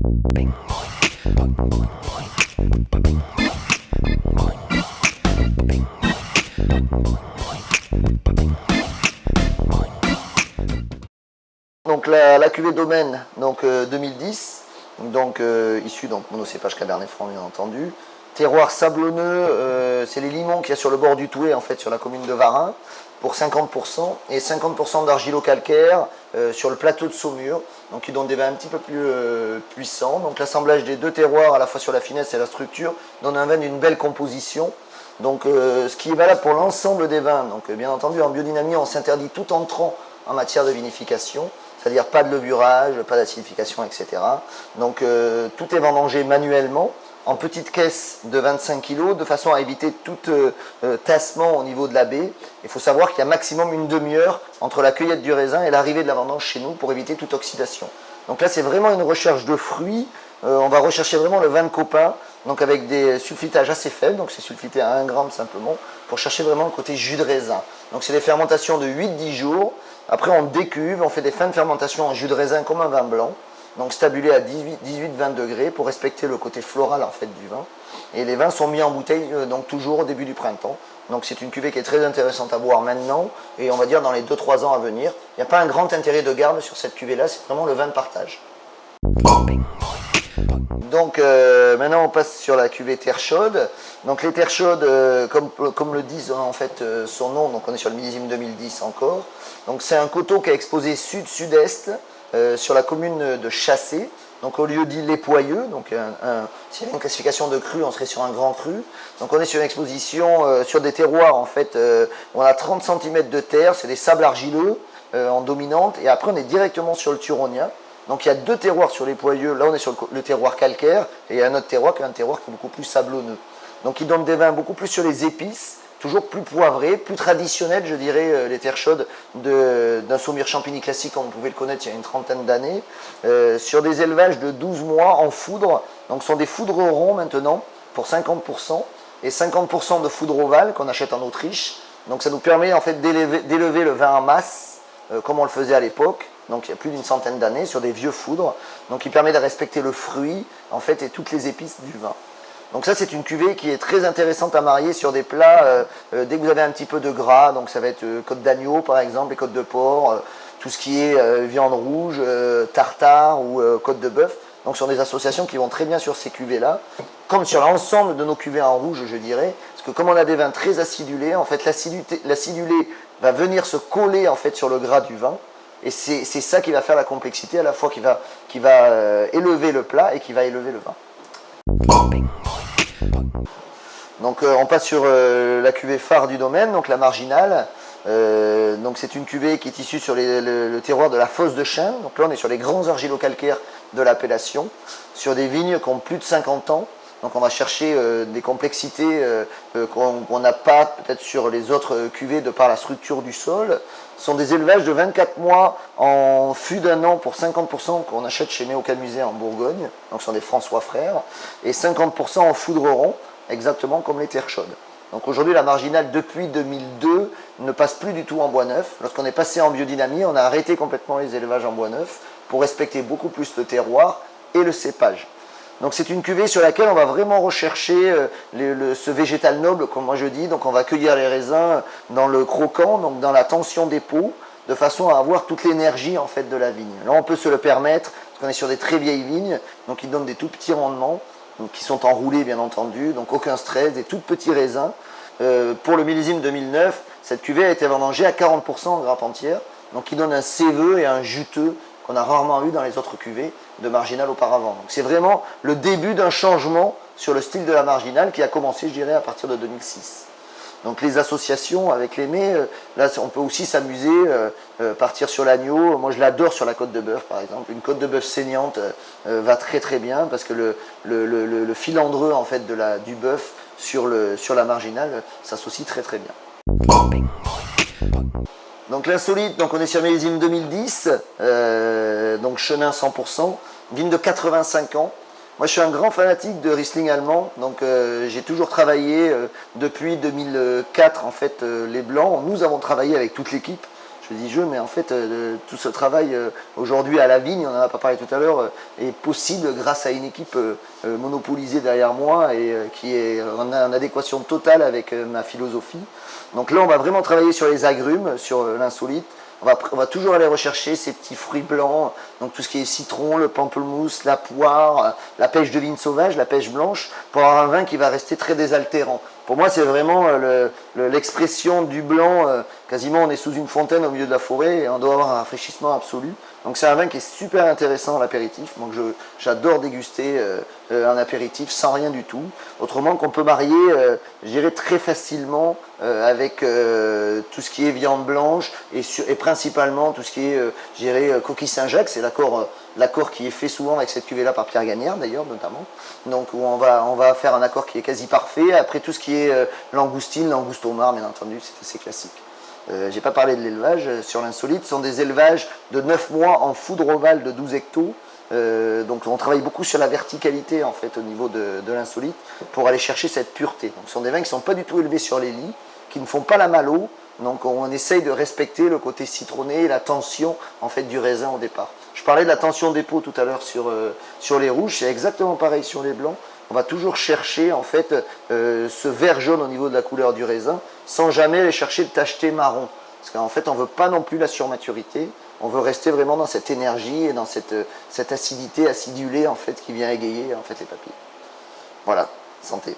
Donc la cuvée Domaine, donc 2010, donc issue donc monocépage Cabernet Franc bien entendu. Terroir sablonneux, c'est les limons qu'il y a sur le bord du Touet en fait sur la commune de Varin pour 50% et 50% d'argilo-calcaire sur le plateau de Saumur, donc qui donnent des vins un petit peu plus puissants. Donc l'assemblage des deux terroirs à la fois sur la finesse et la structure donne un vin d'une belle composition. Donc ce qui est valable pour l'ensemble des vins. Donc bien entendu en biodynamie on s'interdit tout entrant en matière de vinification, c'est-à-dire pas de levurage, pas d'acidification, etc. Donc tout est vendangé manuellement en petites caisses de 25 kg de façon à éviter tout tassement au niveau de la baie. Il faut savoir qu'il y a maximum une demi-heure entre la cueillette du raisin et l'arrivée de la vendange chez nous pour éviter toute oxydation. Donc là c'est vraiment une recherche de fruits. On va rechercher vraiment le vin de copain, donc avec des sulfitages assez faibles, donc c'est sulfité à 1 g simplement, pour chercher vraiment le côté jus de raisin. Donc c'est des fermentations de 8-10 jours. Après on décuve, on fait des fins de fermentation en jus de raisin comme un vin blanc, donc stabulé à 18-20 degrés pour respecter le côté floral en fait du vin. Et les vins sont mis en bouteille donc toujours au début du printemps. Donc c'est une cuvée qui est très intéressante à boire maintenant et on va dire dans les 2-3 ans à venir. Il n'y a pas un grand intérêt de garde sur cette cuvée là, c'est vraiment le vin de partage. Donc maintenant on passe sur la cuvée terre chaude. Donc les terres chaudes, comme le disent en fait son nom, donc on est sur le millésime 2010 encore. Donc c'est un coteau qui est exposé sud-sud-est sur la commune de Chassé. Donc au lieu dit les Poyeux, donc s'il y avait une classification de cru, on serait sur un grand cru. Donc on est sur une exposition sur des terroirs en fait, on a 30 cm de terre, c'est des sables argileux en dominante, et après on est directement sur le Turonien. Donc il y a deux terroirs sur les Poyeux, là on est sur le terroir calcaire, et il y a un autre terroir qui est un terroir qui est beaucoup plus sablonneux. Donc il donne des vins beaucoup plus sur les épices, toujours plus poivrés, plus traditionnels, je dirais, les terres chaudes d'un Saumur Champigny classique, comme vous pouvez le connaître il y a une trentaine d'années, sur des élevages de 12 mois en foudre, donc ce sont des foudrerons maintenant, pour 50%, et 50% de foudre ovale qu'on achète en Autriche. Donc ça nous permet en fait d'élever le vin en masse, comme on le faisait à l'époque, donc il y a plus d'une centaine d'années, sur des vieux foudres, donc il permet de respecter le fruit, en fait, et toutes les épices du vin. Donc ça c'est une cuvée qui est très intéressante à marier sur des plats dès que vous avez un petit peu de gras, donc ça va être côte d'agneau par exemple, et côte de porc, tout ce qui est viande rouge, tartare ou côte de bœuf. Donc ce sont des associations qui vont très bien sur ces cuvées-là, comme sur l'ensemble de nos cuvées en rouge je dirais, parce que comme on a des vins très acidulés, en fait l'acidulé va venir se coller en fait sur le gras du vin, et c'est ça qui va faire la complexité, à la fois qui va élever le plat et qui va élever le vin. Donc on passe sur la cuvée phare du domaine, donc la marginale. Donc c'est une cuvée qui est issue sur le terroir de la fosse de Chêne. Donc là on est sur les grands argilo-calcaires de l'appellation, sur des vignes qui ont plus de 50 ans. Donc on va chercher des complexités qu'on n'a pas peut-être sur les autres cuvées de par la structure du sol. Ce sont des élevages de 24 mois en fût d'un an pour 50% qu'on achète chez Néocamusée en Bourgogne, donc ce sont des François Frères, et 50% en foudreron, exactement comme les terres chaudes. Donc aujourd'hui la marginale depuis 2002 ne passe plus du tout en bois neuf. Lorsqu'on est passé en biodynamie, on a arrêté complètement les élevages en bois neuf pour respecter beaucoup plus le terroir et le cépage. Donc c'est une cuvée sur laquelle on va vraiment rechercher ce végétal noble, comme moi je dis. Donc on va cueillir les raisins dans le croquant, donc dans la tension des peaux, de façon à avoir toute l'énergie en fait de la vigne. Là on peut se le permettre, parce qu'on est sur des très vieilles vignes, donc ils donnent des tout petits rendements, donc qui sont enroulés bien entendu, donc aucun stress, des tout petits raisins. Pour le millésime 2009, cette cuvée a été vendangée à 40% en grappe entière, donc qui donne un séveux et un juteux qu'on a rarement eu dans les autres cuvées de marginale auparavant. Donc c'est vraiment le début d'un changement sur le style de la marginale qui a commencé, je dirais, à partir de 2006. Donc les associations avec les mets, là on peut aussi s'amuser, partir sur l'agneau. Moi je l'adore sur la côte de bœuf par exemple. Une côte de bœuf saignante va très très bien parce que le filandreux en fait du bœuf sur la marginale s'associe très très bien. Donc l'insolite, donc on est sur millésime 2010, donc Chenin 100%, vigne de 85 ans. Moi je suis un grand fanatique de Riesling allemand, donc j'ai toujours travaillé depuis 2004 en fait les blancs. Nous avons travaillé avec toute l'équipe Je dis mais en fait, tout ce travail aujourd'hui à la vigne, on n'en a pas parlé tout à l'heure, est possible grâce à une équipe monopolisée derrière moi et qui est en adéquation totale avec ma philosophie. Donc là, on va vraiment travailler sur les agrumes, sur l'insolite. On va toujours aller rechercher ces petits fruits blancs, donc tout ce qui est citron, le pamplemousse, la poire, la pêche de vigne sauvage, la pêche blanche, pour avoir un vin qui va rester très désaltérant. Pour moi, c'est vraiment l'expression du blanc. Quasiment, on est sous une fontaine au milieu de la forêt et on doit avoir un rafraîchissement absolu. Donc c'est un vin qui est super intéressant à l'apéritif. Donc j'adore déguster un apéritif sans rien du tout. Autrement qu'on peut marier, je dirais très facilement avec tout ce qui est viande blanche et principalement tout ce qui est, je dirais, coquille Saint-Jacques. C'est l'accord qui est fait souvent avec cette cuvée-là par Pierre Gagnère d'ailleurs notamment. Donc où on va faire un accord qui est quasi parfait. Après tout ce qui est langoustine, langouste au mar, bien entendu, c'est assez classique. J'ai pas parlé de l'élevage sur l'insolite. Ce sont des élevages de 9 mois en foudre ovale de 12 hectos. Donc on travaille beaucoup sur la verticalité en fait au niveau de l'insolite pour aller chercher cette pureté. Donc ce sont des vins qui ne sont pas du tout élevés sur les lits, qui ne font pas la malo. Donc on essaye de respecter le côté citronné et la tension en fait du raisin au départ. Je parlais de la tension des peaux tout à l'heure sur les rouges, c'est exactement pareil sur les blancs. On va toujours chercher en fait ce vert jaune au niveau de la couleur du raisin sans jamais aller chercher le tacheté marron. Parce qu'en fait on ne veut pas non plus la surmaturité, on veut rester vraiment dans cette énergie et dans cette acidité acidulée en fait qui vient égayer en fait les papilles. Voilà, santé.